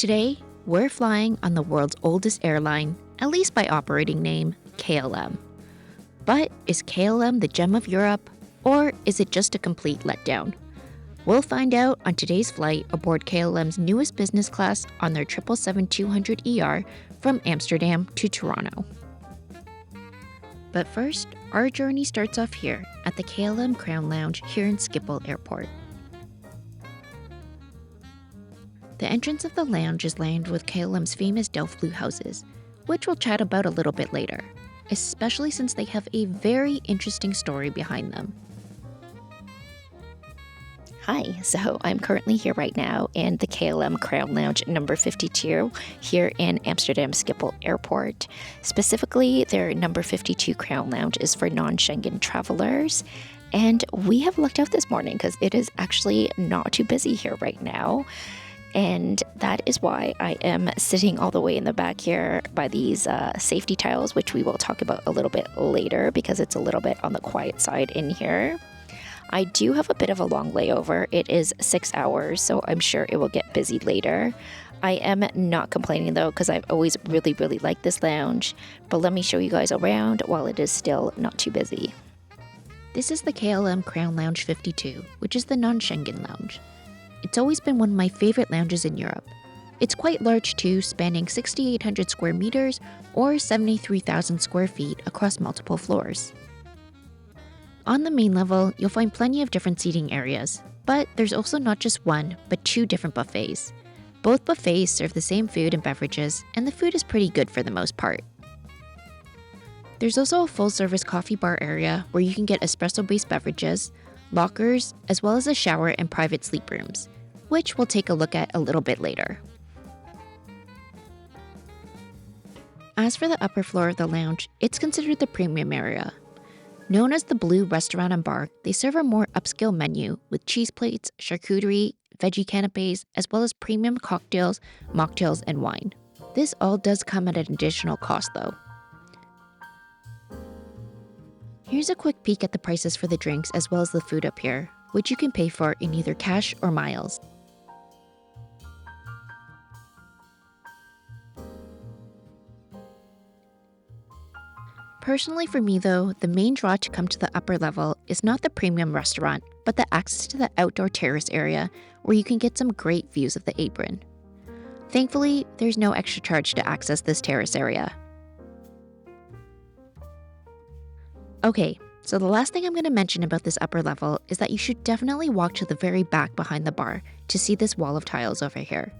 Today, we're flying on the world's oldest airline, at least by operating name, KLM. But is KLM the gem of Europe, or is it just a complete letdown? We'll find out on today's flight aboard KLM's newest business class on their 777-200ER from Amsterdam to Toronto. But first, our journey starts off here at the KLM Crown Lounge here in Schiphol Airport. The entrance of the lounge is lined with KLM's famous Delft Blue Houses, which we'll chat about a little bit later, especially since they have a very interesting story behind them. Hi, so I'm currently here right now in the KLM Crown Lounge number 52 here in Amsterdam Schiphol Airport. Specifically, their number 52 Crown Lounge is for non-Schengen travelers. And we have lucked out this morning because it is actually not too busy here right now. And that is why I am sitting all the way in the back here by these safety tiles, which we will talk about a little bit later because it's a little bit on the quiet side in here. I do have a bit of a long layover. It is 6 hours, so I'm sure it will get busy later. I am not complaining though because I've always really liked this lounge. But let me show you guys around while it is still not too busy. This is the KLM Crown Lounge 52, which is the non-Schengen lounge. It's always been one of my favorite lounges in Europe. It's quite large too, spanning 6,800 square meters or 73,000 square feet across multiple floors. On the main level, you'll find plenty of different seating areas, but there's also not just one, but two different buffets. Both buffets serve the same food and beverages, and the food is pretty good for the most part. There's also a full-service coffee bar area where you can get espresso-based beverages, lockers, as well as a shower and private sleep rooms, which we'll take a look at a little bit later. As for the upper floor of the lounge, it's considered the premium area. Known as the Blue Restaurant and Bar, they serve a more upscale menu with cheese plates, charcuterie, veggie canapes, as well as premium cocktails, mocktails, and wine. This all does come at an additional cost though. Here's a quick peek at the prices for the drinks as well as the food up here, which you can pay for in either cash or miles. Personally for me though, the main draw to come to the upper level is not the premium restaurant, but the access to the outdoor terrace area where you can get some great views of the apron. Thankfully, there's no extra charge to access this terrace area. Okay, so the last thing I'm going to mention about this upper level is that you should definitely walk to the very back behind the bar to see this wall of tiles over here.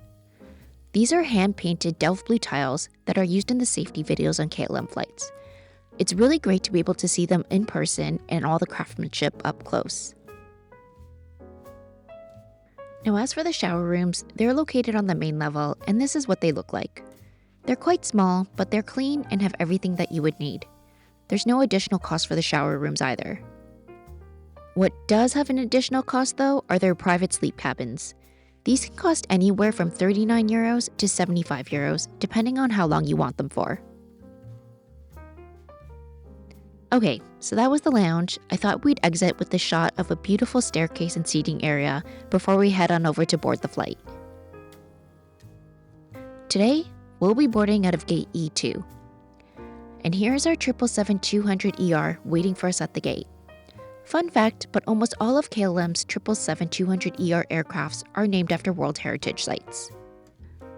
These are hand-painted Delft blue tiles that are used in the safety videos on KLM flights. It's really great to be able to see them in person and all the craftsmanship up close. Now as for the shower rooms, they're located on the main level and this is what they look like. They're quite small, but they're clean and have everything that you would need. There's no additional cost for the shower rooms either. What does have an additional cost though are their private sleep cabins. These can cost anywhere from €39 to €75, depending on how long you want them for. Okay, so that was the lounge. I thought we'd exit with the shot of a beautiful staircase and seating area before we head on over to board the flight. Today, we'll be boarding out of gate E2. And here's our 777-200ER waiting for us at the gate. Fun fact, but almost all of KLM's 777-200ER aircrafts are named after World Heritage Sites.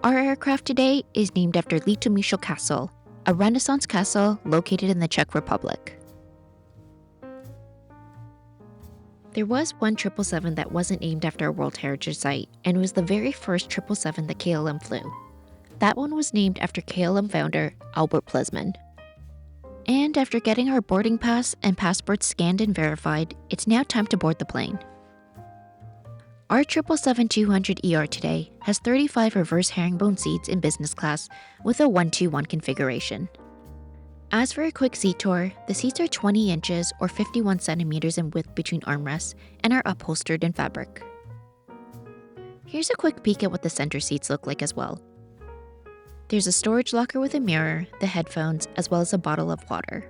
Our aircraft today is named after Litomyšl Castle, a Renaissance castle located in the Czech Republic. There was one 777 that wasn't named after a World Heritage Site, and was the very first 777 that KLM flew. That one was named after KLM founder Albert Plesman. And after getting our boarding pass and passports scanned and verified, it's now time to board the plane. Our 777-200ER today has 35 reverse-herringbone seats in business class with a 1-2-1 configuration. As for a quick seat tour, the seats are 20 inches or 51 centimeters in width between armrests and are upholstered in fabric. Here's a quick peek at what the center seats look like as well. There's a storage locker with a mirror, the headphones, as well as a bottle of water.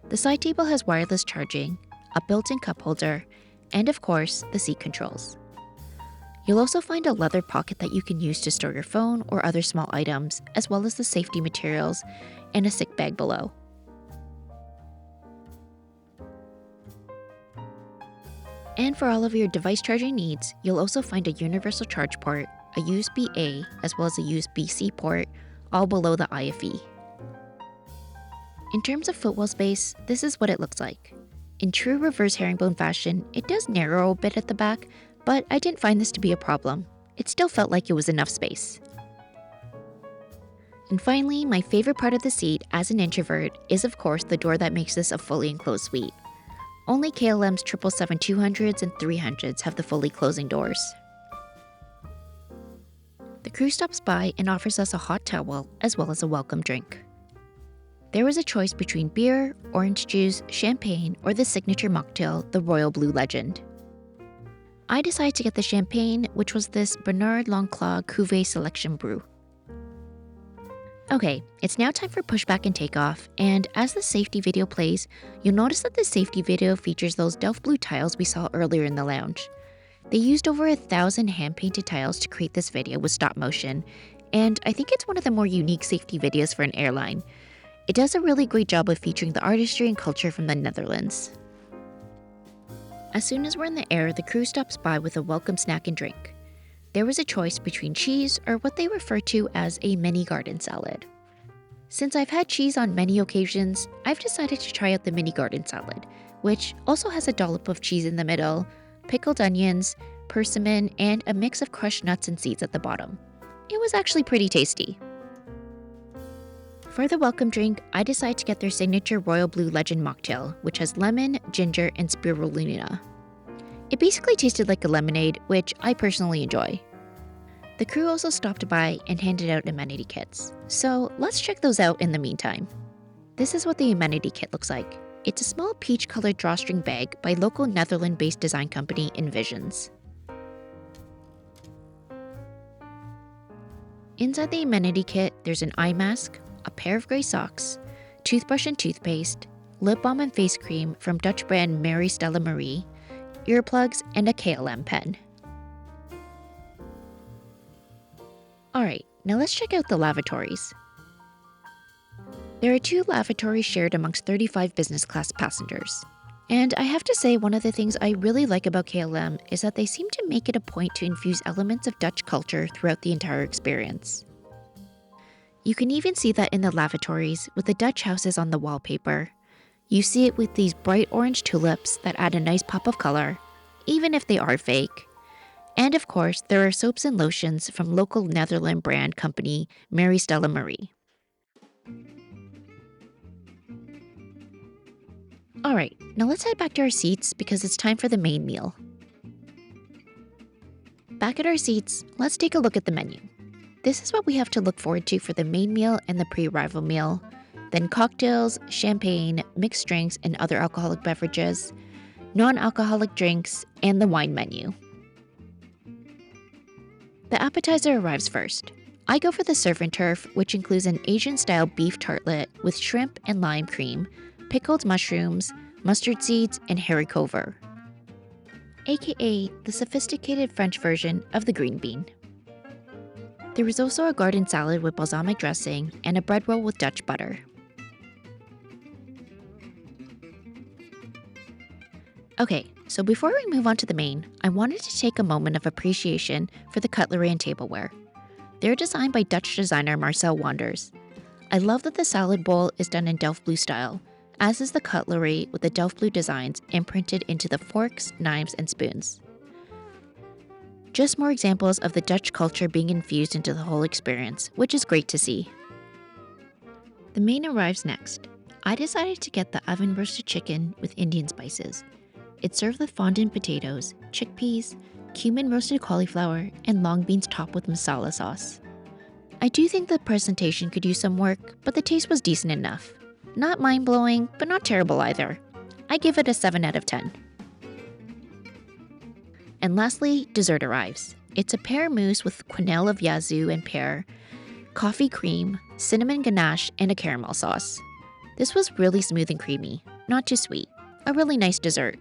The side table has wireless charging, a built-in cup holder, and of course, the seat controls. You'll also find a leather pocket that you can use to store your phone or other small items, as well as the safety materials and a sick bag below. And for all of your device charging needs, you'll also find a universal charge port, a USB-A, as well as a USB-C port, all below the IFE. In terms of footwell space, this is what it looks like. In true reverse herringbone fashion, it does narrow a bit at the back, but I didn't find this to be a problem. It still felt like it was enough space. And finally, my favorite part of the seat as an introvert is of course the door that makes this a fully enclosed suite. Only KLM's 777-200s and 300s have the fully closing doors. The crew stops by and offers us a hot towel as well as a welcome drink. There was a choice between beer, orange juice, champagne, or the signature mocktail, the Royal Blue Legend. I decided to get the champagne, which was this Bernard Longclaw Cuvée Selection Brew. Okay, it's now time for pushback and takeoff, and as the safety video plays, you'll notice that the safety video features those Delft Blue tiles we saw earlier in the lounge. They used over 1,000 hand-painted tiles to create this video with stop motion, and I think it's one of the more unique safety videos for an airline. It does a really great job of featuring the artistry and culture from the Netherlands. As soon as we're in the air, the crew stops by with a welcome snack and drink. There was a choice between cheese or what they refer to as a mini garden salad. Since I've had cheese on many occasions, I've decided to try out the mini garden salad, which also has a dollop of cheese in the middle, pickled onions, persimmon, and a mix of crushed nuts and seeds at the bottom. It was actually pretty tasty. For the welcome drink, I decided to get their signature Royal Blue Legend mocktail, which has lemon, ginger, and spirulina. It basically tasted like a lemonade, which I personally enjoy. The crew also stopped by and handed out amenity kits, so let's check those out in the meantime. This is what the amenity kit looks like. It's a small peach-colored drawstring bag by local Netherlands-based design company Envisions. Inside the amenity kit, there's an eye mask, a pair of gray socks, toothbrush and toothpaste, lip balm and face cream from Dutch brand Mary Stella Marie, earplugs, and a KLM pen. Alright, now let's check out the lavatories. There are 2 lavatories shared amongst 35 business class passengers. And I have to say, one of the things I really like about KLM is that they seem to make it a point to infuse elements of Dutch culture throughout the entire experience. You can even see that in the lavatories with the Dutch houses on the wallpaper. You see it with these bright orange tulips that add a nice pop of color, even if they are fake. And of course, there are soaps and lotions from local Netherlands brand company Mary Stella Marie. Alright, now let's head back to our seats because it's time for the main meal. Back at our seats, let's take a look at the menu. This is what we have to look forward to for the main meal and the pre-arrival meal. Then cocktails, champagne, mixed drinks, and other alcoholic beverages, non-alcoholic drinks, and the wine menu. The appetizer arrives first. I go for the surf and turf, which includes an Asian-style beef tartlet with shrimp and lime cream, pickled mushrooms, mustard seeds, and haricot vert, aka the sophisticated French version of the green bean. There was also a garden salad with balsamic dressing and a bread roll with Dutch butter. Okay, so before we move on to the main, I wanted to take a moment of appreciation for the cutlery and tableware. They're designed by Dutch designer Marcel Wanders. I love that the salad bowl is done in Delft Blue style, as is the cutlery with the Delft Blue designs imprinted into the forks, knives, and spoons. Just more examples of the Dutch culture being infused into the whole experience, which is great to see. The main arrives next. I decided to get the oven roasted chicken with Indian spices. It's served with fondant potatoes, chickpeas, cumin roasted cauliflower, and long beans topped with masala sauce. I do think the presentation could use some work, but the taste was decent enough. Not mind-blowing, but not terrible either. I give it a 7 out of 10. And lastly, dessert arrives. It's a pear mousse with quenelle of yazoo and pear, coffee cream, cinnamon ganache, and a caramel sauce. This was really smooth and creamy, not too sweet. A really nice dessert.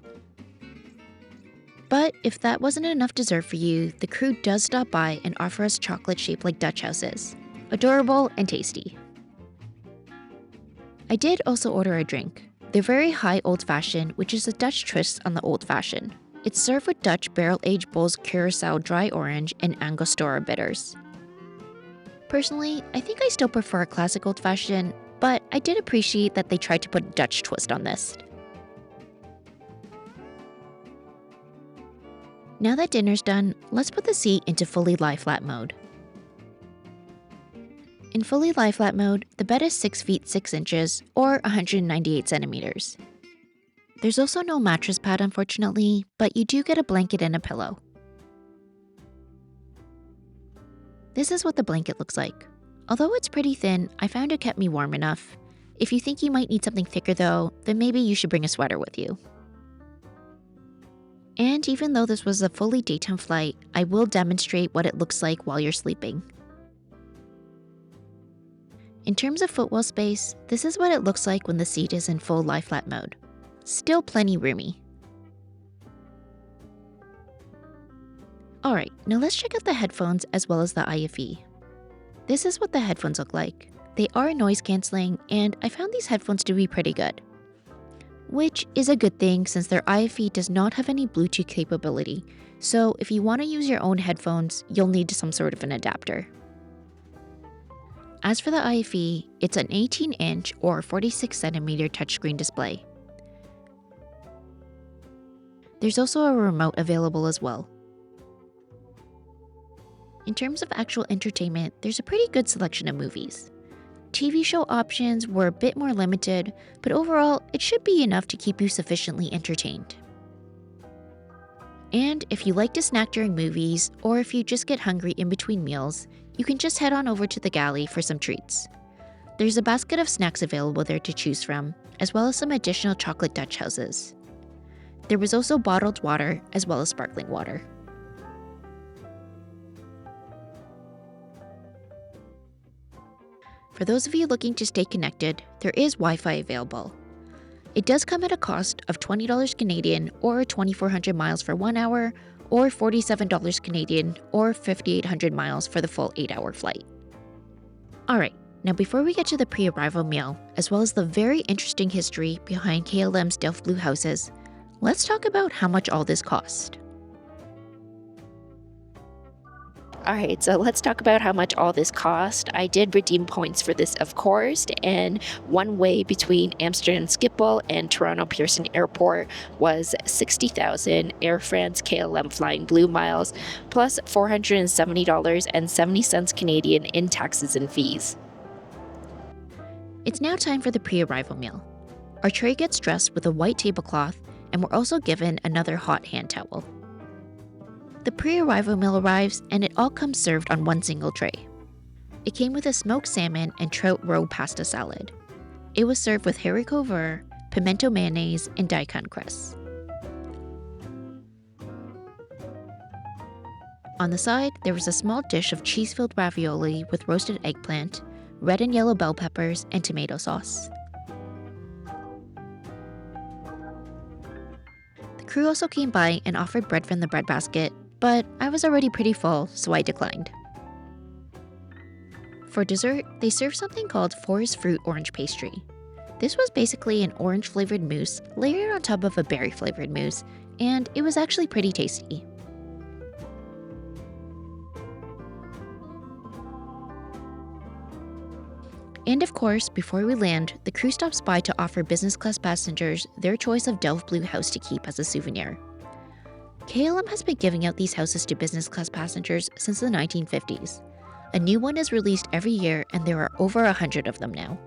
But if that wasn't enough dessert for you, the crew does stop by and offer us chocolate shaped like Dutch houses. Adorable and tasty. I did also order a drink. They're very high old fashioned, which is a Dutch twist on the old fashioned. It's served with Dutch barrel-aged Bols Curaçao dry orange and Angostura bitters. Personally, I think I still prefer a classic old fashioned, but I did appreciate that they tried to put a Dutch twist on this. Now that dinner's done, let's put the seat into fully lie-flat mode. In fully lie-flat mode, the bed is 6 feet 6 inches, or 198 centimeters. There's also no mattress pad, unfortunately, but you do get a blanket and a pillow. This is what the blanket looks like. Although it's pretty thin, I found it kept me warm enough. If you think you might need something thicker though, then maybe you should bring a sweater with you. And even though this was a fully daytime flight, I will demonstrate what it looks like while you're sleeping. In terms of footwell space, this is what it looks like when the seat is in full lie-flat mode. Still plenty roomy. Alright, now let's check out the headphones as well as the IFE. This is what the headphones look like. They are noise cancelling, and I found these headphones to be pretty good. Which is a good thing since their IFE does not have any Bluetooth capability, so if you want to use your own headphones, you'll need some sort of an adapter. As for the IFE, it's an 18-inch or 46cm touchscreen display. There's also a remote available as well. In terms of actual entertainment, there's a pretty good selection of movies. TV show options were a bit more limited, but overall, it should be enough to keep you sufficiently entertained. And if you like to snack during movies, or if you just get hungry in between meals, you can just head on over to the galley for some treats. There's a basket of snacks available there to choose from, as well as some additional chocolate Dutch houses. There was also bottled water, as well as sparkling water. For those of you looking to stay connected, there is Wi-Fi available. It does come at a cost of $20 Canadian or 2,400 miles for 1 hour, or $47 Canadian or 5,800 miles for the full 8-hour flight. Alright, now before we get to the pre-arrival meal, as well as the very interesting history behind KLM's Delft Blue Houses, let's talk about how much all this cost. Alright, so let's talk about how much all this cost. I did redeem points for this, of course, and one way between Amsterdam Schiphol and Toronto Pearson Airport was 60,000 Air France KLM Flying Blue miles, plus $470.70 Canadian in taxes and fees. It's now time for the pre-arrival meal. Our tray gets dressed with a white tablecloth, and we're also given another hot hand towel. The pre-arrival meal arrives, and it all comes served on one single tray. It came with a smoked salmon and trout roe pasta salad. It was served with haricot vert, pimento mayonnaise, and daikon cress. On the side, there was a small dish of cheese-filled ravioli with roasted eggplant, red and yellow bell peppers, and tomato sauce. The crew also came by and offered bread from the breadbasket, but I was already pretty full, so I declined. For dessert, they served something called forest fruit orange pastry. This was basically an orange-flavored mousse layered on top of a berry-flavored mousse, and it was actually pretty tasty. And of course, before we land, the crew stops by to offer business class passengers their choice of Delft Blue house to keep as a souvenir. KLM has been giving out these houses to business class passengers since the 1950s. A new one is released every year, and there are over 100 of them now.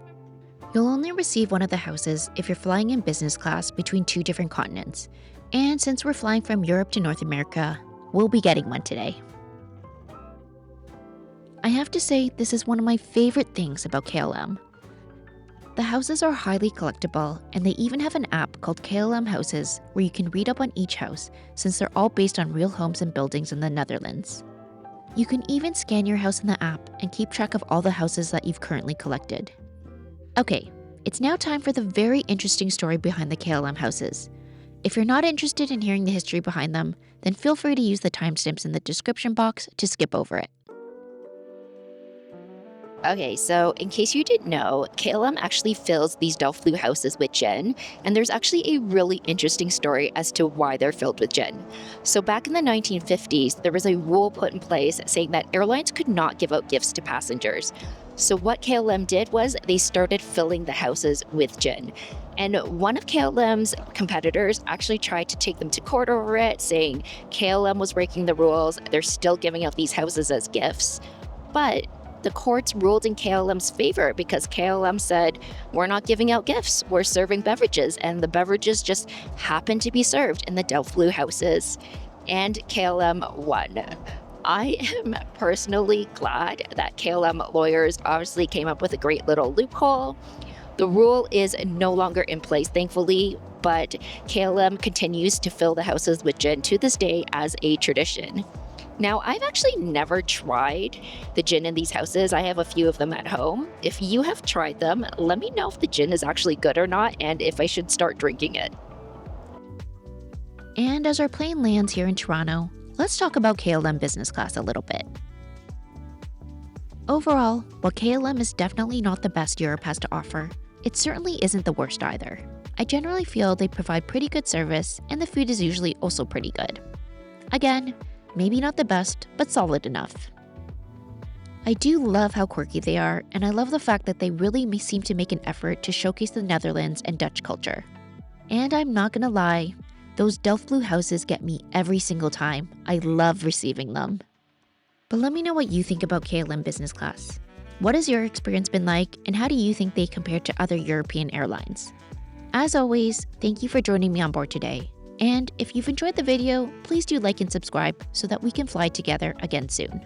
You'll only receive one of the houses if you're flying in business class between 2 different continents. And since we're flying from Europe to North America, we'll be getting one today. I have to say, this is one of my favorite things about KLM. The houses are highly collectible, and they even have an app called KLM Houses where you can read up on each house since they're all based on real homes and buildings in the Netherlands. You can even scan your house in the app and keep track of all the houses that you've currently collected. Okay, it's now time for the very interesting story behind the KLM houses. If you're not interested in hearing the history behind them, then feel free to use the timestamps in the description box to skip over it. Okay, so in case you didn't know, KLM actually fills these Delft Blue Houses with gin, and there's actually a really interesting story as to why they're filled with gin. So back in the 1950s, there was a rule put in place saying that airlines could not give out gifts to passengers. So what KLM did was they started filling the houses with gin. And one of KLM's competitors actually tried to take them to court over it, saying KLM was breaking the rules, they're still giving out these houses as gifts. But the courts ruled in KLM's favor because KLM said, we're not giving out gifts, we're serving beverages, and the beverages just happened to be served in the Delft Blue Houses. And KLM won. I am personally glad that KLM lawyers obviously came up with a great little loophole. The rule is no longer in place, thankfully, but KLM continues to fill the houses with gin to this day as a tradition. Now, I've actually never tried the gin in these houses. I have a few of them at home. If you have tried them, let me know if the gin is actually good or not and if I should start drinking it. And as our plane lands here in Toronto, let's talk about KLM Business Class a little bit. Overall, while KLM is definitely not the best Europe has to offer, it certainly isn't the worst either. I generally feel they provide pretty good service and the food is usually also pretty good. Again, maybe not the best, but solid enough. I do love how quirky they are, and I love the fact that they really seem to make an effort to showcase the Netherlands and Dutch culture. And I'm not gonna lie, those Delft Blue Houses get me every single time. I love receiving them. But let me know what you think about KLM Business Class. What has your experience been like, and how do you think they compare to other European airlines? As always, thank you for joining me on board today. And if you've enjoyed the video, please do like and subscribe so that we can fly together again soon.